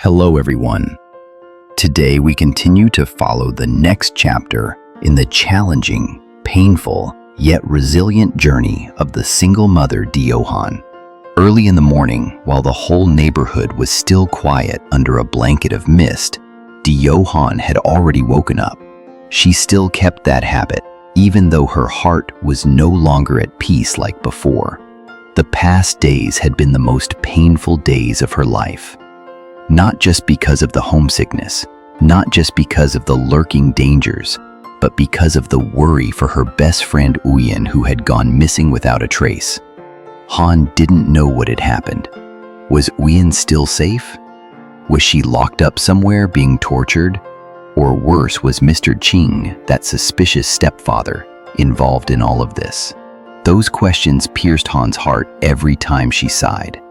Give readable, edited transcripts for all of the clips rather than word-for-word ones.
Hello everyone. Today we continue to follow the next chapter in the challenging, painful, yet resilient journey of the single mother Dieuhan. Early in the morning, while the whole neighborhood was still quiet under a blanket of mist, Dieuhan had already woken up. She still kept that habit, even though her heart was no longer at peace like before. The past days had been the most painful days of her life. Not just because of the homesickness, not just because of the lurking dangers, but because of the worry for her best friend Ouen, who had gone missing without a trace. Han didn't know what had happened. Was Ouen still safe? Was she locked up somewhere being tortured? Or worse, was Mr. Ching, that suspicious stepfather, involved in all of this? Those questions pierced Han's heart every time she sighed.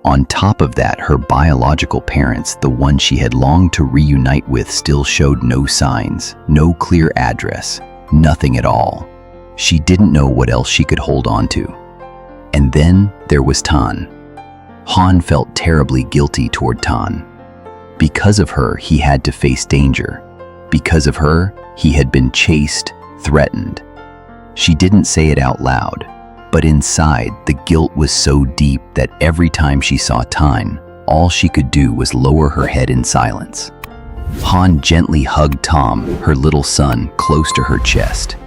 On top of that, her biological parents, the ones she had longed to reunite with, still showed no signs, no clear address, nothing at all. She didn't know what else she could hold on to. And then there was Tan. Han felt terribly guilty toward Tan. Because of her, he had to face danger. Because of her, he had been chased, threatened. She didn't say it out loud, but inside, the guilt was so deep that every time she saw Tan, all she could do was lower her head in silence. Han gently hugged Tom, her little son, close to her chest.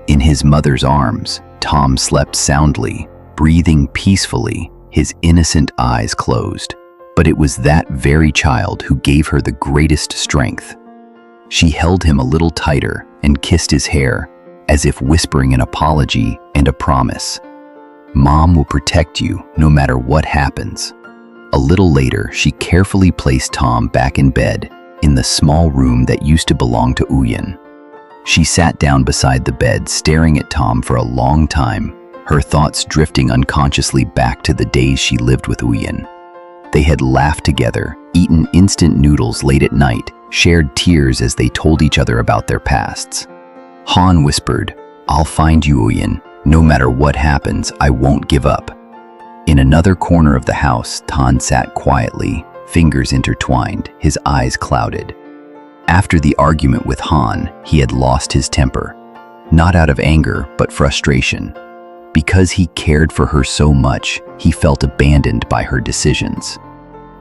In his mother's arms, Tom slept soundly, breathing peacefully, his innocent eyes closed. But it was that very child who gave her the greatest strength. She held him a little tighter and kissed his hair, as if whispering an apology and a promise. Mom will protect you no matter what happens. A little later, she carefully placed Tom back in bed, in the small room that used to belong to Ouen. She sat down beside the bed, staring at Tom for a long time, her thoughts drifting unconsciously back to the days she lived with Ouen. They had laughed together, eaten instant noodles late at night, shared tears as they told each other about their pasts. Han whispered, "I'll find you, Ouen. No matter what happens, I won't give up." In another corner of the house, Tan sat quietly, fingers intertwined, his eyes clouded. After the argument with Han, he had lost his temper. Not out of anger, but frustration. Because he cared for her so much, he felt abandoned by her decisions.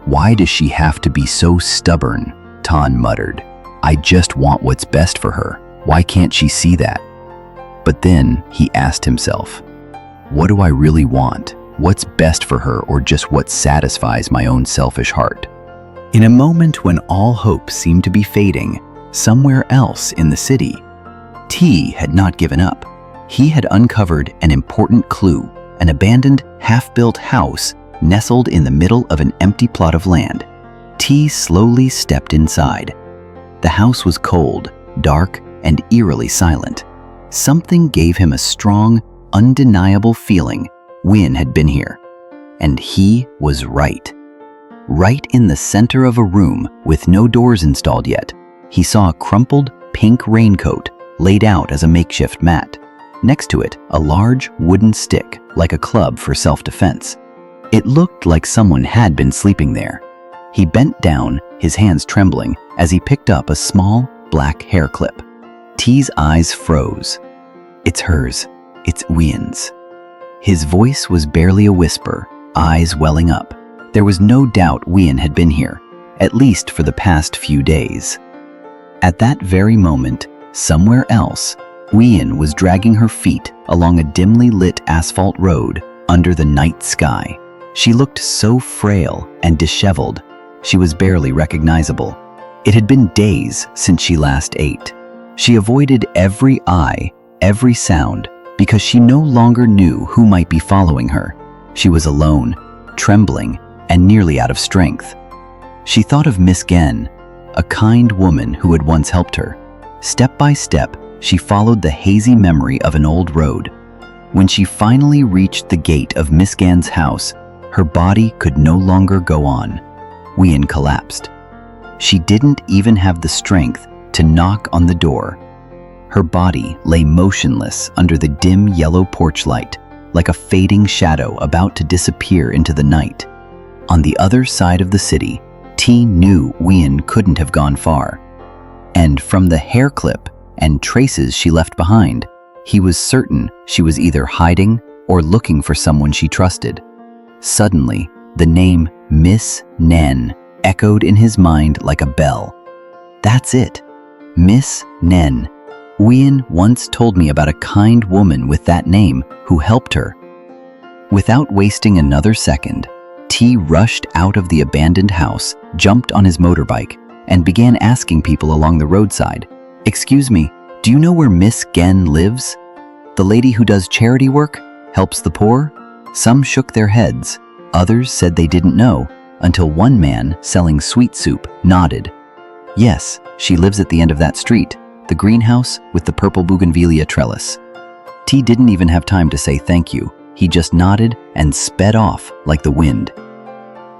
"Why does she have to be so stubborn?" Tan muttered. "I just want what's best for her. Why can't she see that?" But then he asked himself, what do I really want? What's best for her, or just what satisfies my own selfish heart? In a moment when all hope seemed to be fading, somewhere else in the city, T had not given up. He had uncovered an important clue, an abandoned, half-built house nestled in the middle of an empty plot of land. T slowly stepped inside. The house was cold, dark, and eerily silent. Something gave him a strong, undeniable feeling Ouen had been here. And he was right. Right in the center of a room with no doors installed yet, he saw a crumpled pink raincoat laid out as a makeshift mat. Next to it, a large wooden stick, like a club for self-defense. It looked like someone had been sleeping there. He bent down, his hands trembling, as he picked up a small, black hair clip. T's eyes froze. "It's hers. It's Ouen's." His voice was barely a whisper, eyes welling up. There was no doubt Ouen had been here, at least for the past few days. At that very moment, somewhere else, Ouen was dragging her feet along a dimly lit asphalt road under the night sky. She looked so frail and disheveled, she was barely recognizable. It had been days since she last ate. She avoided every eye, every sound, because she no longer knew who might be following her. She was alone, trembling, and nearly out of strength. She thought of Miss Gen, a kind woman who had once helped her. Step by step, she followed the hazy memory of an old road. When she finally reached the gate of Miss Gen's house, her body could no longer go on. Ouen collapsed. She didn't even have the strength to knock on the door. Her body lay motionless under the dim yellow porch light, like a fading shadow about to disappear into the night. On the other side of the city, T knew Ouen couldn't have gone far. And from the hair clip and traces she left behind, he was certain she was either hiding or looking for someone she trusted. Suddenly, the name Miss Nen echoed in his mind like a bell. That's it. Miss Nen. Ouen once told me about a kind woman with that name who helped her. Without wasting another second, T rushed out of the abandoned house, jumped on his motorbike, and began asking people along the roadside, "Excuse me, do you know where Miss Gen lives? The lady who does charity work, helps the poor?" Some shook their heads, others said they didn't know, until one man selling sweet soup nodded. "Yes, she lives at the end of that street, the greenhouse with the purple bougainvillea trellis." T didn't even have time to say thank you. He just nodded and sped off like the wind.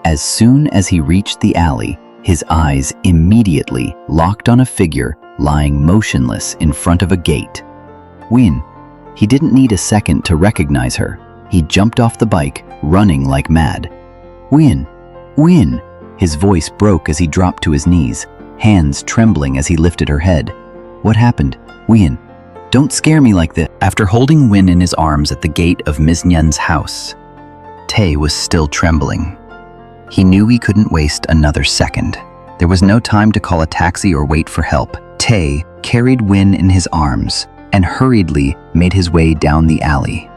As soon as he reached the alley, his eyes immediately locked on a figure lying motionless in front of a gate. Ouen. He didn't need a second to recognize her. He jumped off the bike, running like mad. "Ouen! Ouen!" His voice broke as he dropped to his knees, hands trembling as he lifted her head. "What happened? Ouen, don't scare me like this." After holding Ouen in his arms at the gate of Ms. Nyen's house, Tae was still trembling. He knew he couldn't waste another second. There was no time to call a taxi or wait for help. Tae carried Ouen in his arms and hurriedly made his way down the alley,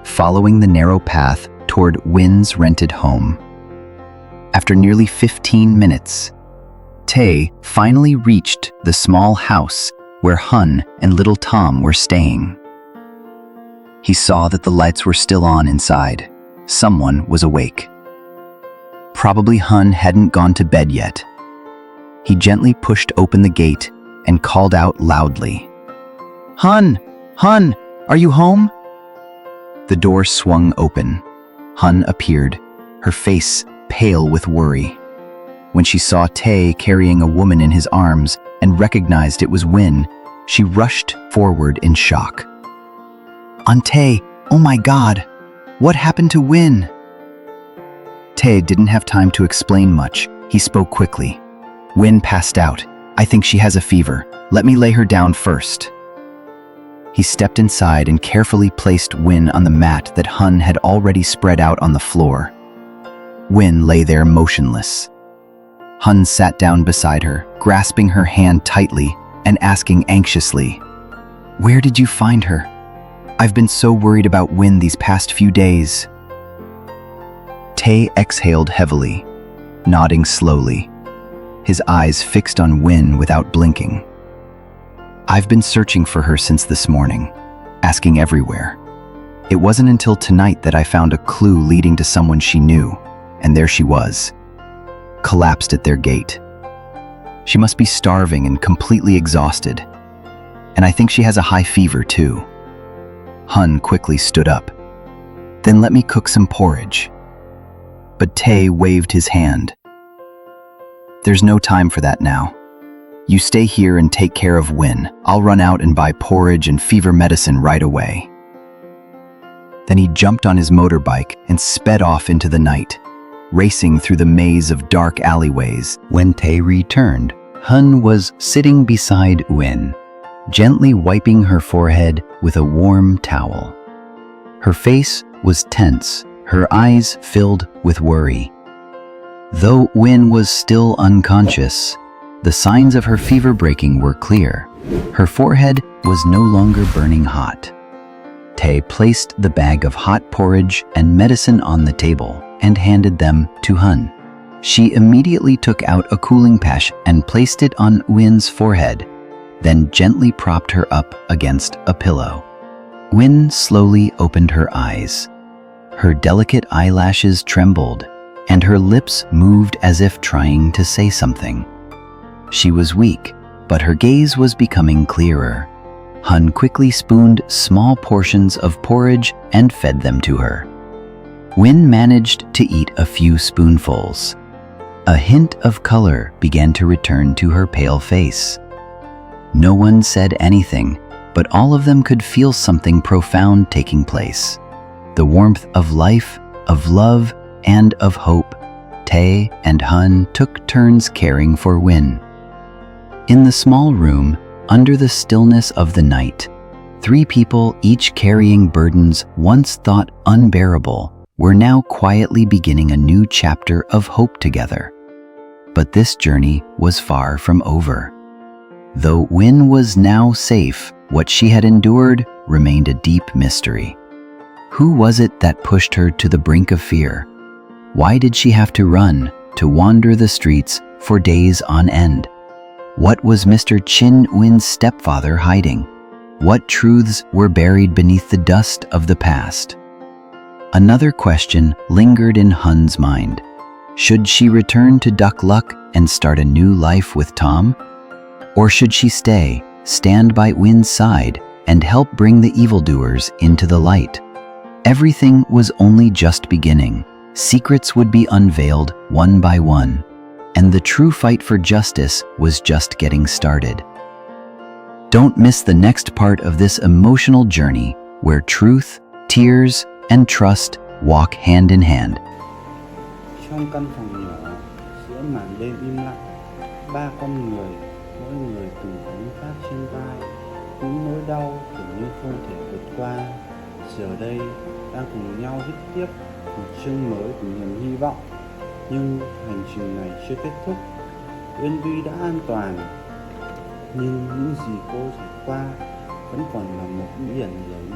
following the narrow path toward Ouen's rented home. After nearly 15 minutes, Tae finally reached the small house where Hun and little Tom were staying. He saw that the lights were still on inside. Someone was awake. Probably Hun hadn't gone to bed yet. He gently pushed open the gate and called out loudly, "Hun! Hun! Are you home?" The door swung open. Hun appeared, her face pale with worry. When she saw Tae carrying a woman in his arms and recognized it was Ouen, she rushed forward in shock. "Tae, oh my God! What happened to Ouen?" Tae didn't have time to explain much. He spoke quickly. "Ouen passed out. I think she has a fever. Let me lay her down first." He stepped inside and carefully placed Ouen on the mat that Hun had already spread out on the floor. Ouen lay there motionless. Hun sat down beside her, grasping her hand tightly and asking anxiously, "Where did you find her? I've been so worried about Ouen these past few days." Tae exhaled heavily, nodding slowly, his eyes fixed on Ouen without blinking. "I've been searching for her since this morning, asking everywhere. It wasn't until tonight that I found a clue leading to someone she knew, and there she was, collapsed at their gate. She must be starving and completely exhausted. And I think she has a high fever too." Hun quickly stood up. "Then let me cook some porridge." But Tae waved his hand. "There's no time for that now. You stay here and take care of Ouen. I'll run out and buy porridge and fever medicine right away." Then he jumped on his motorbike and sped off into the night, racing through the maze of dark alleyways. When Tae returned, Hun was sitting beside Ouen, gently wiping her forehead with a warm towel. Her face was tense, her eyes filled with worry. Though Ouen was still unconscious, the signs of her fever breaking were clear. Her forehead was no longer burning hot. Tae placed the bag of hot porridge and medicine on the table and handed them to Hun. She immediately took out a cooling patch and placed it on Ouen's forehead, then gently propped her up against a pillow. Ouen slowly opened her eyes. Her delicate eyelashes trembled, and her lips moved as if trying to say something. She was weak, but her gaze was becoming clearer. Hun quickly spooned small portions of porridge and fed them to her. Ouen managed to eat a few spoonfuls. A hint of color began to return to her pale face. No one said anything, but all of them could feel something profound taking place. The warmth of life, of love, and of hope. Tae and Hun took turns caring for Ouen. In the small room, under the stillness of the night, 3 people, each carrying burdens once thought unbearable, were now quietly beginning a new chapter of hope together. But this journey was far from over. Though Ouen was now safe, what she had endured remained a deep mystery. Who was it that pushed her to the brink of fear? Why did she have to run, to wander the streets for days on end? What was Mr. Chin Ouen's stepfather hiding? What truths were buried beneath the dust of the past? Another question lingered in Hun's mind. Should she return to Duck Luck and start a new life with Tom? Or should she stand by Ouen's side, and help bring the evildoers into the light? Everything was only just beginning. Secrets would be unveiled one by one, and the true fight for justice was just getting started. Don't miss the next part of this emotional journey where truth, tears, and trust walk hand in hand. Trong căn phòng nhỏ, giữa màn đêm im lặng, 3 con người, mỗi người từng gánh vác trên vai những nỗi đau tưởng như không thể vượt qua, giờ đây đang cùng nhau viết tiếp một chương mới của niềm hy vọng. Nhưng hành trình này chưa kết thúc. Ouen tuy đã an toàn, nhưng những gì cô trải qua vẫn còn là một bí ẩn lớn.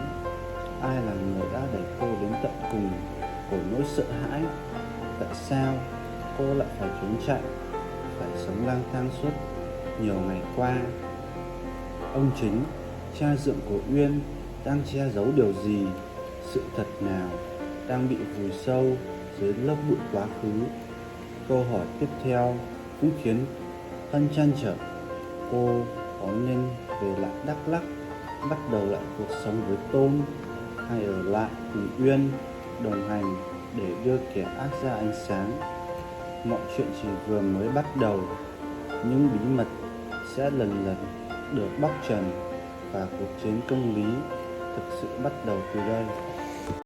Ai là người đã đẩy cô đến tận cùng của nỗi sợ hãi? Tại sao cô lại phải trốn chạy, phải sống lang thang suốt nhiều ngày qua? Ông chính, cha dượng của Ouen, đang che giấu điều gì? Sự thật nào đang bị vùi sâu dưới lớp bụi quá khứ? Câu hỏi tiếp theo cũng khiến Hân trăn trở. Cô có nên về lại Đắk Lắk, bắt đầu lại cuộc sống với Tôn, hay ở lại cùng Ouen, đồng hành để đưa kẻ ác ra ánh sáng? Mọi chuyện chỉ vừa mới bắt đầu. Những bí mật sẽ lần lần được bóc trần, và cuộc chiến công lý thực sự bắt đầu từ đây.